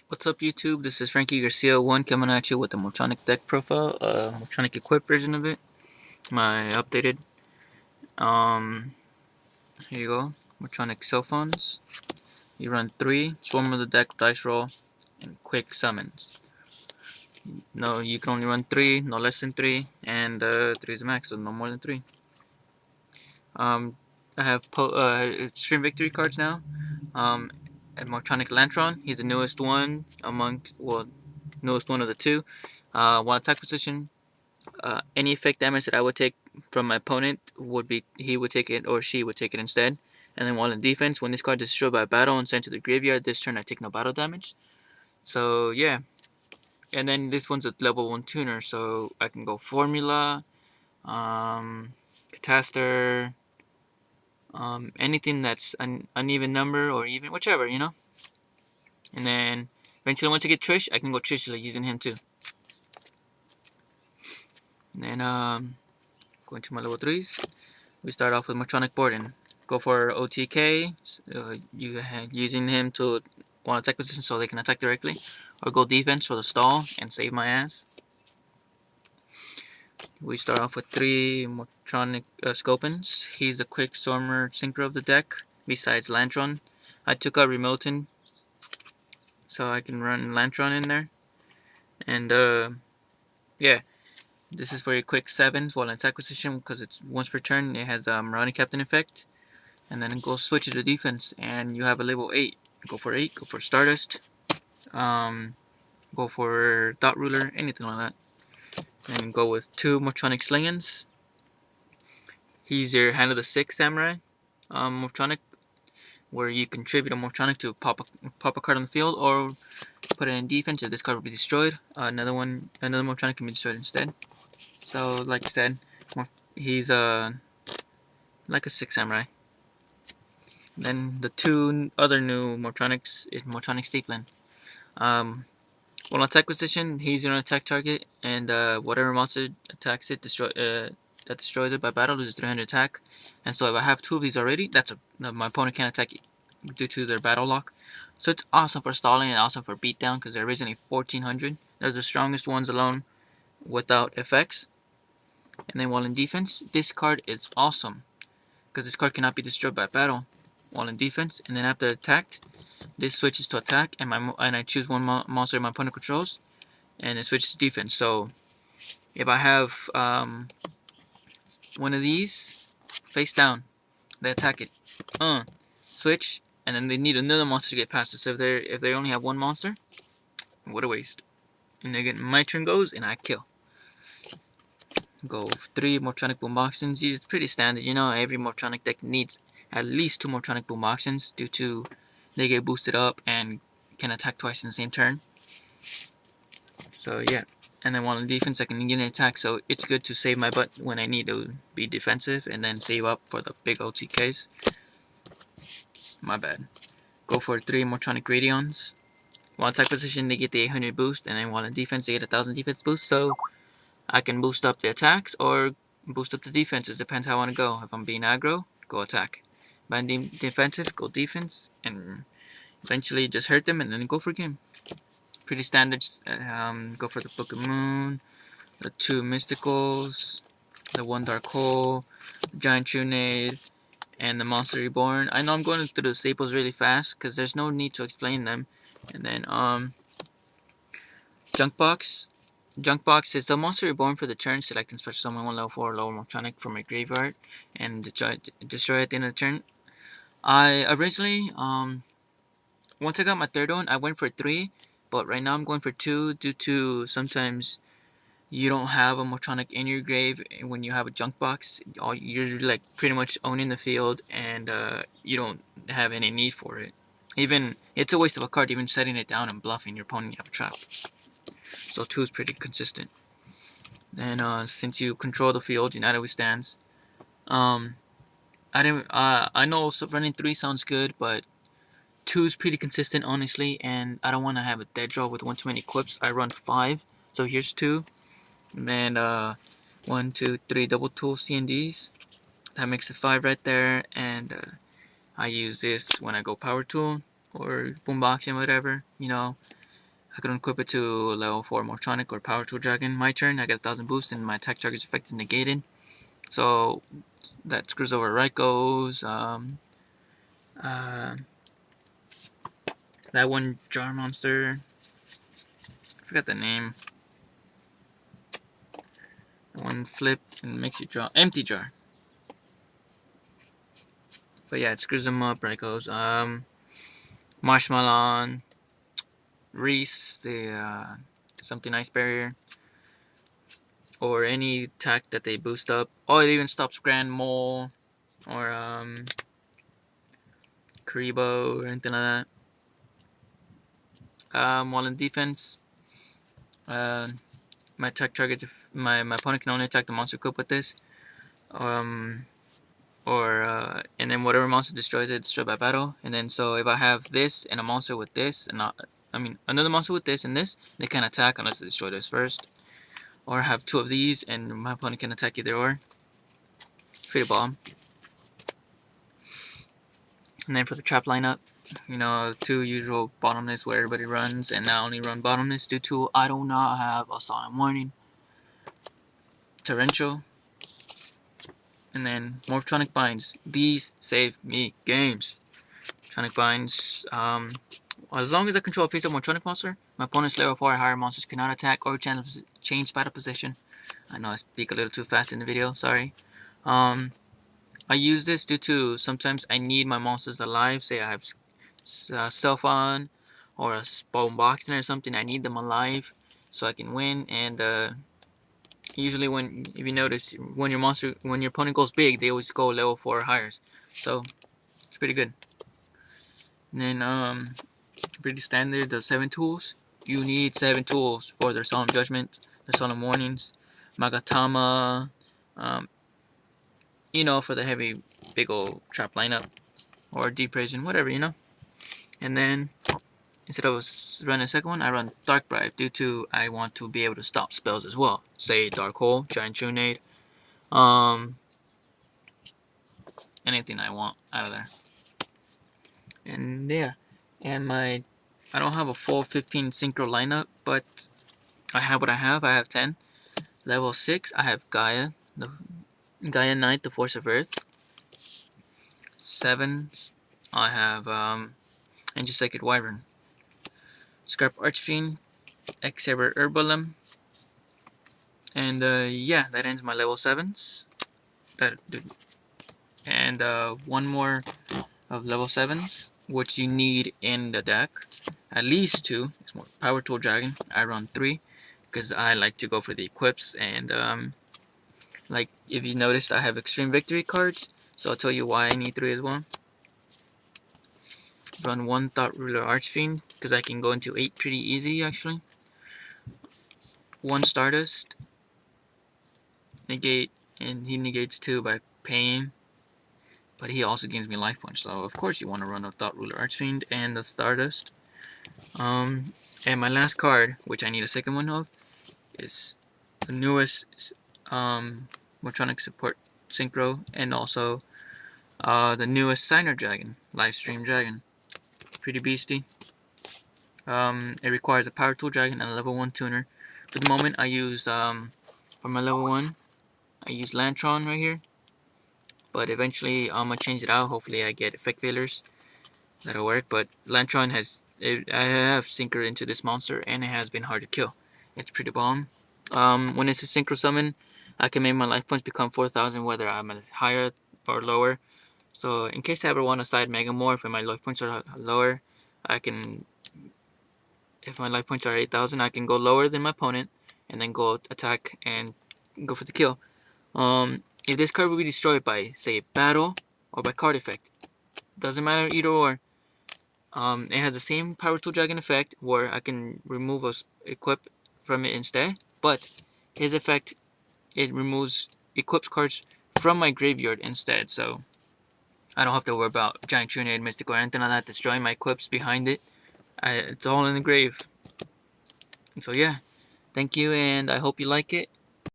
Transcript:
What's up, YouTube? This is Frankie Garcia1 coming at you with the Morphtronic Deck profile, Morphtronic equipped version of it. My updated. Here you go. Morphtronic cell phones. You run 3, Swarm of the Deck, Dice Roll, and Quick Summons. No, you can only run 3, no less than 3, and 3 is the max, so no more than 3. I have Extreme Victory cards now. And Morphtronic Lantron, he's the newest one newest one of the two. While attack position, any effect damage that I would take from my opponent he would take it or she would take it instead. And then while in defense, when this card is destroyed by battle and sent to the graveyard, this turn I take no battle damage. So yeah, and then this one's a level 1 tuner, so I can go Formula, Cataster, anything that's an uneven number or even whichever, And then eventually once I get Trish, I can go Trish using him too. And then going to my level 3s. We start off with Morphtronic Borden. Go for OTK, using him to one attack position so they can attack directly, or go defense for the stall and save my ass. We start off with 3 Morphtronic Scopins. He's the quick stormer sinker of the deck, besides Lantron. I took out Remilton, so I can run Lantron in there. And yeah. This is for your quick 7s while in attack position because it's once per turn. It has a Marauding Captain effect. And then go switch it to defense and you have a level 8. Go for 8, go for Stardust. Go for Dot Ruler, anything like that. And go with 2 Morphtronic Slingans. He's your Hand of the 6 Samurai Morphtronic, where you contribute a Morphtronic to pop a card on the field or put it in defense if this card will be destroyed. Another Morphtronic can be destroyed instead. So, like I said, he's like a 6 Samurai. Then the 2 other new Morphtronics is Morphtronic Stapling. While on attack position, he's your attack target, and whatever monster attacks it, that destroys it by battle loses 300 attack. And so if I have 2 of these already, my opponent can't attack it due to their battle lock. So it's awesome for stalling and awesome for beatdown because they're originally 1400. They're the strongest ones alone without effects. And then while in defense, this card is awesome because this card cannot be destroyed by battle while in defense. And then after attacked, this switches to attack, and I choose one monster my opponent controls, and it switches to defense. So if I have one of these face down, they attack it, switch, and then they need another monster to get past it. So if they only have one monster, what a waste. And again, my turn goes, and I kill. Go 3 Morphtronic Boomboxins. It's pretty standard, every Morphtronic deck needs at least 2 Morphtronic Boomboxins due to they get boosted up and can attack twice in the same turn. So yeah, and then while in defense I can get an attack, so it's good to save my butt when I need to be defensive and then save up for the big OTKs. My bad. Go for 3 Morphtronic Radions. While attack position they get the 800 boost, and then while in defense they get 1000 defense boost, so I can boost up the attacks or boost up the defenses, depends how I want to go. If I'm being aggro, go attack. If I'm defensive, go defense, and eventually just hurt them and then go for game. Pretty standard. Go for the Book of Moon, the 2 Mysticals, the 1 Dark Hole, Giant Trunade, and the Monster Reborn. I know I'm going through the staples really fast because there's no need to explain them. And then Junk Box. Junk Box is a Monster Reborn for the turn. Select and special summon 1 level 4 lower Morphtronic from my graveyard and destroy at the end of the turn. I originally, once I got my 3rd one, I went for 3, but right now I'm going for 2 due to sometimes you don't have a Morphtronic in your grave when you have a Junk Box. You're like pretty much owning the field and you don't have any need for it. Even, it's a waste of a card even setting it down and bluffing your opponent you have a trap. So 2 is pretty consistent. Then since you control the field, United We Stands. I know running 3 sounds good, but 2 is pretty consistent, honestly, and I don't want to have a dead draw with one too many equips. I run 5, so here's 2, and then 1, 2, 3 double tool CNDs. That makes it 5 right there, and I use this when I go power tool or boomboxing, whatever, I can equip it to level 4 Morphtronic or Power Tool Dragon. My turn, I get 1000 boost and my attack target's effect is negated. So that screws over Raiko's, that one jar monster, I forgot the name. The one flip and makes you draw empty jar. But yeah, it screws them up, Raiko's. Marshmallow, Reese, the something ice barrier, or any attack that they boost up. Oh, it even stops Grand Mole or Karibo or anything like that. While in defense, my attack targets, if my opponent can only attack the monster equipped with this, and then whatever monster destroys it, destroyed by battle. And then so if I have this and a monster with this, and another monster with this and this, they can't attack unless they destroy this first. Or have two of these and my opponent can attack either or. Pretty bomb. And then for the trap lineup, you know, 2 usual bottomless where everybody runs, and I only run bottomless due to I do not have a Sonic Warning. Torrential. And then Morphtronic Binds. These save me games. Morphtronic Binds, as long as I control a face-up Morphtronic monster, my opponent's level 4 or higher monsters cannot attack or change battle position. I know I speak a little too fast in the video, sorry. I use this due to sometimes I need my monsters alive. Say I have Self-On or a Bone Boxing or something, I need them alive so I can win. And usually if you notice, when your opponent goes big, they always go level 4 or higher. So it's pretty good. And then pretty standard, the 7 tools. You need 7 tools for their Solemn Judgment, their Solemn Warnings, Magatama, you know, for the heavy big old trap lineup, or Deep Prison, whatever, you know. And then instead of running a second one, I run Dark Bribe due to I want to be able to stop spells as well. Say Dark Hole, Giant Trunade, anything I want out of there. And yeah, and I don't have a full 15 synchro lineup, but I have what I have. I have 10. Level 6, I have Gaia, the Gaia Knight, the Force of Earth. 7, I have Angel Sacred Wyvern, Scrap Archfiend, X-Saber Herbalem, and yeah, that ends my level 7s. And one more of level 7s, which you need in the deck. At least 2. It's more Power Tool Dragon. I run 3 because I like to go for the equips. And like if you noticed, I have Extreme Victory cards, so I'll tell you why I need 3 as well. Run 1 Thought Ruler Archfiend because I can go into 8 pretty easy actually. 1 Stardust, negate, and he negates 2 by paying, but he also gains me life points, so of course you want to run a Thought Ruler Archfiend and the Stardust. And my last card, which I need a second one of, is the newest Morphtronic Support Synchro, and also the newest Signer Dragon, Livestream Dragon. Pretty beasty. It requires a Power Tool Dragon and a level 1 tuner. For the moment I use, for my level 1, I use Lantron right here. But eventually I'm going to change it out. Hopefully I get Effect Veilers. That'll work. But Lantron I have synchro into this monster, and it has been hard to kill. It's pretty bomb. When it's a synchro summon, I can make my life points become 4,000 whether I'm at higher or lower. So in case I ever want to side Megamorph and my life points are lower, if my life points are 8,000, I can go lower than my opponent and then go attack and go for the kill. If this card will be destroyed by, say, battle or by card effect, doesn't matter either or. It has the same Power Tool Dragon effect where I can remove a equip from it instead, but his effect, it removes equips cards from my graveyard instead, so I don't have to worry about Giant Trunade, Mystic, or anything like that destroying my equips behind it. It's all in the grave. And so yeah, thank you, and I hope you like it.